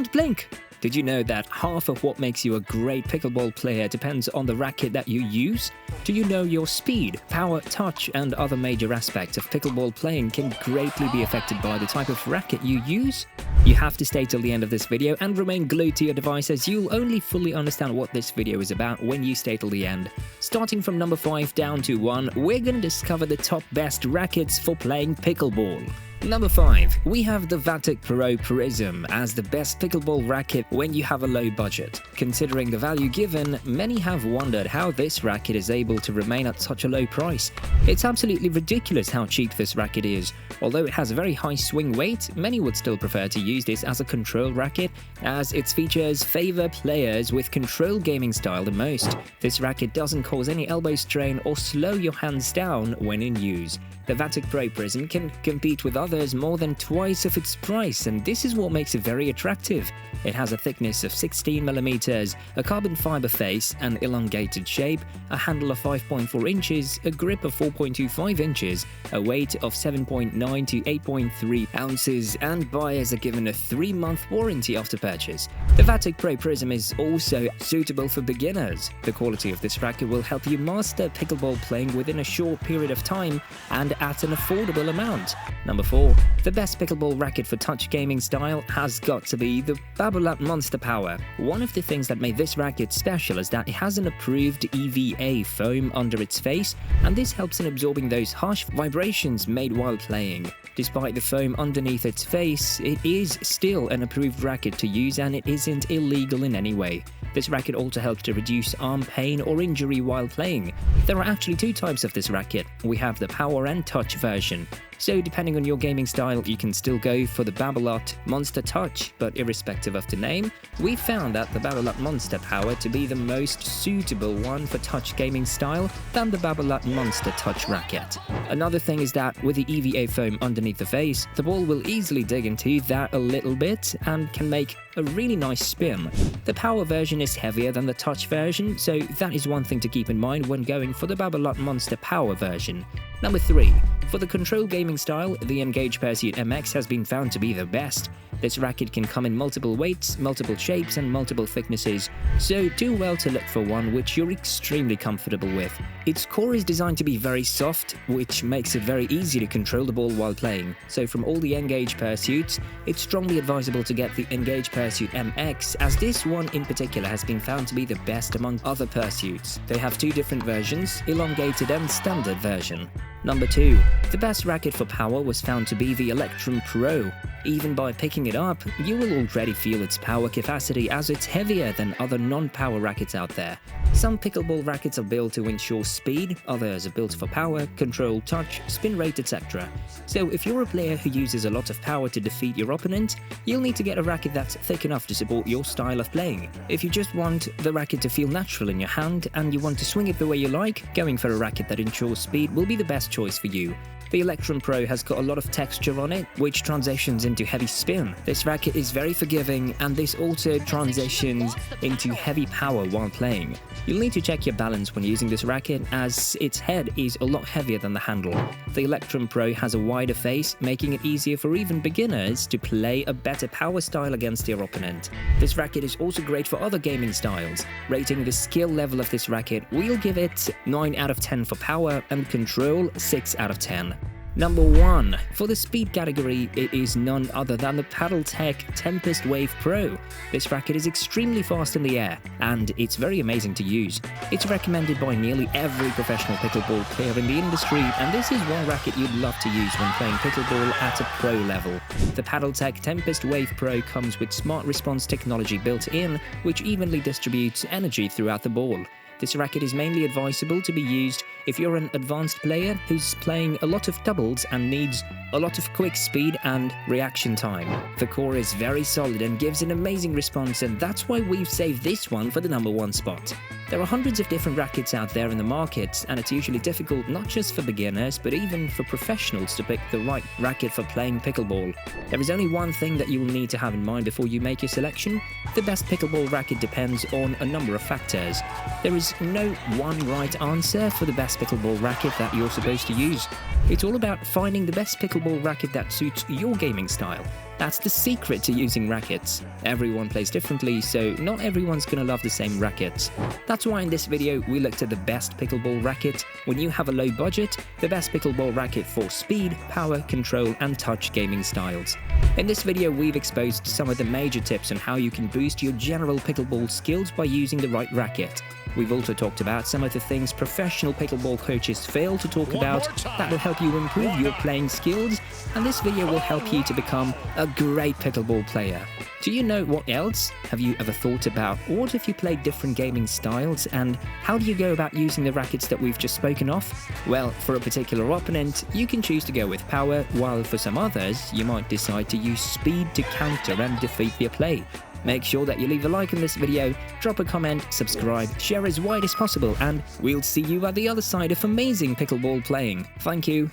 don't blink! Did you know that half of what makes you a great pickleball player depends on the racket that you use? Do you know your speed, power, touch, and other major aspects of pickleball playing can greatly be affected by the type of racket you use? You have to stay till the end of this video and remain glued to your device, as you'll only fully understand what this video is about when you stay till the end. Starting from number 5 down to 1, we're gonna discover the top best rackets for playing pickleball. Number 5, we have the Vatic Pro Prism as the best pickleball racket when you have a low budget. Considering the value given, many have wondered how this racket is able to remain at such a low price. It's absolutely ridiculous how cheap this racket is. Although it has a very high swing weight, many would still prefer to use this as a control racket, as its features favor players with control gaming style the most. This racket doesn't cause any elbow strain or slow your hands down when in use. The Vatic Pro Prism can compete with others more than twice of its price, and this is what makes it very attractive. It has a thickness of 16mm, a carbon fiber face, an elongated shape, a handle of 5.4 inches, a grip of 4.25 inches, a weight of 7.9 to 8.3 ounces, and buyers are given a 3-month warranty after purchase. The Vatic Pro Prism is also suitable for beginners. The quality of this racket will help you master pickleball playing within a short period of time and at an affordable amount. Number 4. The best pickleball racket for touch gaming style has got to be the Babolat Monster Power. One of the things that made this racket special is that it has an approved EVA foam under its face, and this helps in absorbing those harsh vibrations made while playing. Despite the foam underneath its face, it is still an approved racket to use, and it isn't illegal in any way. This racket also helps to reduce arm pain or injury while playing. There are actually 2 types of this racket. We have the power and touch version. So depending on your gaming style, you can still go for the Babolat Monster Touch, but irrespective of the name, we found that the Babolat Monster Power to be the most suitable one for touch gaming style than the Babolat Monster Touch racket. Another thing is that with the EVA foam underneath the face, the ball will easily dig into that a little bit and can make a really nice spin. The power version is heavier than the touch version, so that is one thing to keep in mind when going for the Babolat Monster Power version. Number 3. For the control gaming style, the Engage Pursuit MX has been found to be the best. This racket can come in multiple weights, multiple shapes, and multiple thicknesses, so do well to look for one which you're extremely comfortable with. Its core is designed to be very soft, which makes it very easy to control the ball while playing. So from all the Engage Pursuits, it's strongly advisable to get the Engage Pursuit MX, as this one in particular has been found to be the best among other pursuits. They have 2 different versions, elongated and standard version. Number 2. The best racket for power was found to be the Electrum Pro. Even by picking it up, you will already feel its power capacity, as it's heavier than other non-power rackets out there. Some pickleball rackets are built to ensure speed, others are built for power, control, touch, spin rate, etc. So if you're a player who uses a lot of power to defeat your opponent, you'll need to get a racket that's thick enough to support your style of playing. If you just want the racket to feel natural in your hand and you want to swing it the way you like, going for a racket that ensures speed will be the best choice for you. The Electrum Pro has got a lot of texture on it, which transitions into heavy spin. This racket is very forgiving, and this also transitions into heavy power while playing. You'll need to check your balance when using this racket, as its head is a lot heavier than the handle. The Electrum Pro has a wider face, making it easier for even beginners to play a better power style against your opponent. This racket is also great for other gaming styles. Rating the skill level of this racket, we'll give it 9 out of 10 for power and control 6 out of 10. Number 1. For the speed category, it is none other than the Paddletech Tempest Wave Pro. This racket is extremely fast in the air, and it's very amazing to use. It's recommended by nearly every professional pickleball player in the industry, and this is one racket you'd love to use when playing pickleball at a pro level. The Paddletech Tempest Wave Pro comes with smart response technology built in, which evenly distributes energy throughout the ball. This racket is mainly advisable to be used if you're an advanced player who's playing a lot of doubles and needs a lot of quick speed and reaction time. The core is very solid and gives an amazing response, and that's why we've saved this one for the number 1 spot. There are hundreds of different rackets out there in the market, and it's usually difficult not just for beginners but even for professionals to pick the right racket for playing pickleball. There is only one thing that you will need to have in mind before you make your selection. The best pickleball racket depends on a number of factors. There is no one right answer for the best pickleball racket that you're supposed to use. It's all about finding the best pickleball racket that suits your gaming style. That's the secret to using rackets. Everyone plays differently, so not everyone's gonna love the same rackets. That's why in this video we looked at the best pickleball racket. When you have a low budget, the best pickleball racket for speed, power, control and touch gaming styles. In this video we've exposed some of the major tips on how you can boost your general pickleball skills by using the right racket. We've also talked about some of the things professional pickleball coaches fail to talk about that will help you improve your playing skills, and this video will help you to become a great pickleball player. Do you know what else have you ever thought about? What if you played different gaming styles, and how do you go about using the rackets that we've just spoken of? Well, for a particular opponent, you can choose to go with power, while for some others, you might decide to use speed to counter and defeat their play. Make sure that you leave a like on this video, drop a comment, subscribe, share as wide as possible, and we'll see you at the other side of amazing pickleball playing. Thank you.